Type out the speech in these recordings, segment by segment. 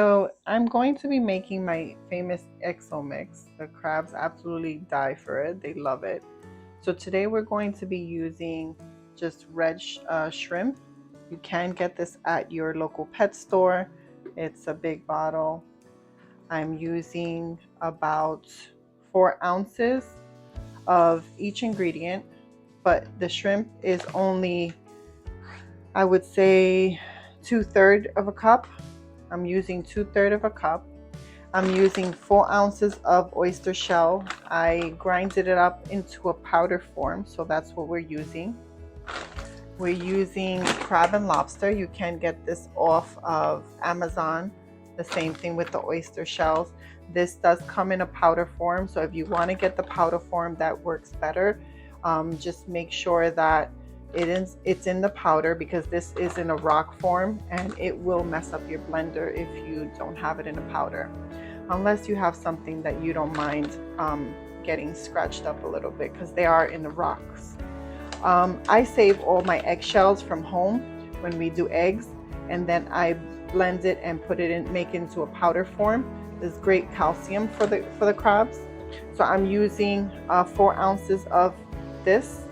So I'm going to be making my famous XO mix. The crabs absolutely die for it. They love it. So today we're going to be using just red shrimp. You can get this at your local pet store. It's a big bottle. I'm using about 4 ounces of each ingredient, but the shrimp is only, I would say, 2/3 of a cup. I'm using 2/3 of a cup. I'm using 4 ounces of oyster shell. I grinded it up into a powder form, so that's what we're using. We're using crab and lobster. You can get this off of Amazon. The same thing with the oyster shells. This does come in a powder form, so if you want to get the powder form, that works better. Just make sure that it's in the powder, because this is in a rock form and it will mess up your blender if you don't have it in a powder, unless you have something that you don't mind getting scratched up a little bit, because they are in the rocks. I save all my eggshells from home when we do eggs, and then I blend it and put it in, make it into a powder form. There's great calcium for the crabs. So I'm using 4 ounces of this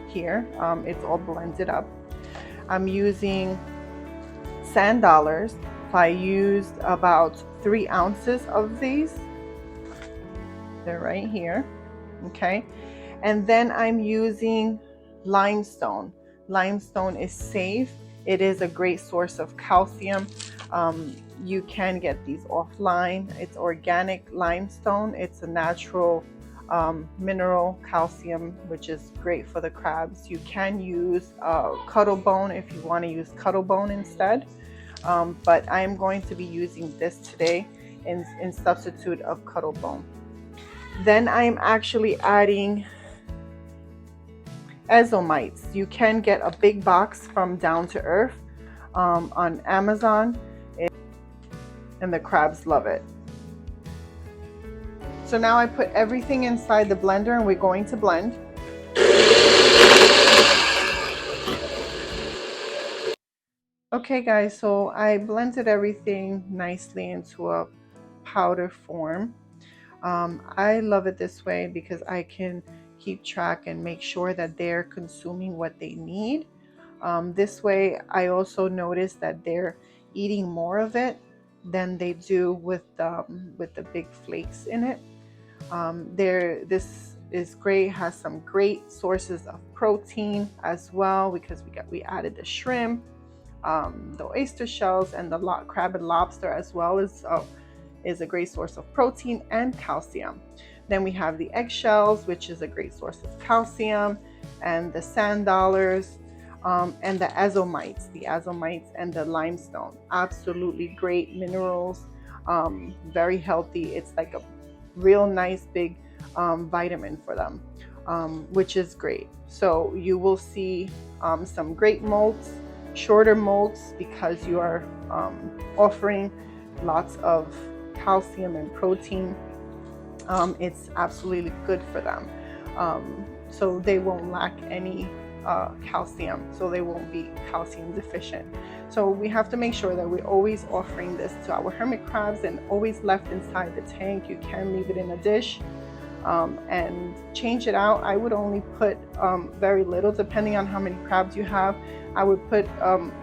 here. It's all blended up. I'm using sand dollars. I used about 3 ounces of these. They're right here. Okay. And then I'm using limestone. Limestone is safe. It is a great source of calcium. You can get these offline. It's organic limestone. It's a natural mineral calcium, which is great for the crabs. You can use cuttlebone if you want to use cuttlebone instead, but I'm going to be using this today in substitute of cuttlebone. Then I'm actually adding ezomites. You can get a big box from Down to Earth on Amazon, and the crabs love it. So now I put everything inside the blender and we're going to blend. Okay guys, so I blended everything nicely into a powder form. I love it this way because I can keep track and make sure that they're consuming what they need. This way I also notice that they're eating more of it than they do with the big flakes in it. This is great, has some great sources of protein as well, because we added the shrimp, the oyster shells, and the crab and lobster as well is a great source of protein and calcium. Then we have the eggshells, which is a great source of calcium, and the sand dollars, and the azomites and the limestone. Absolutely great minerals, very healthy. It's like a real nice big vitamin for them, which is great. So you will see some great molts, shorter molts, because you are offering lots of calcium and protein. It's absolutely good for them, so they won't lack any calcium, so they won't be calcium deficient. So we have to make sure that we're always offering this to our hermit crabs, and always left inside the tank. You can leave it in a dish and change it out. I would only put very little, depending on how many crabs you have. I would put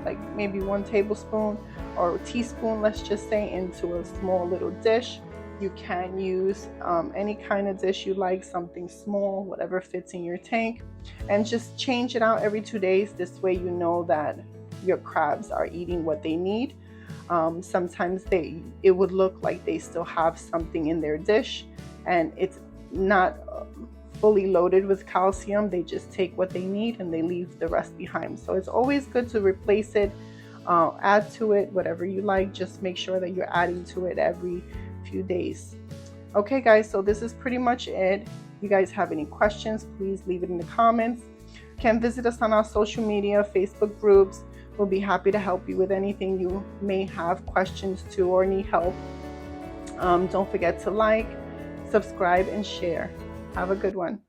like maybe 1 tablespoon or a teaspoon, let's just say, into a small little dish. You can use any kind of dish you like, something small, whatever fits in your tank, and just change it out every 2 days. This way you know that your crabs are eating what they need. Sometimes it would look like they still have something in their dish, and it's not fully loaded with calcium. They just take what they need and they leave the rest behind. So it's always good to replace it, add to it whatever you like. Just make sure that you're adding to it every few days. Okay guys, so this is pretty much it. If you guys have any questions, please leave it in the comments. You can visit us on our social media, Facebook groups. We'll be happy to help you with anything you may have questions to or need help. Don't forget to like, subscribe, and share. Have a good one.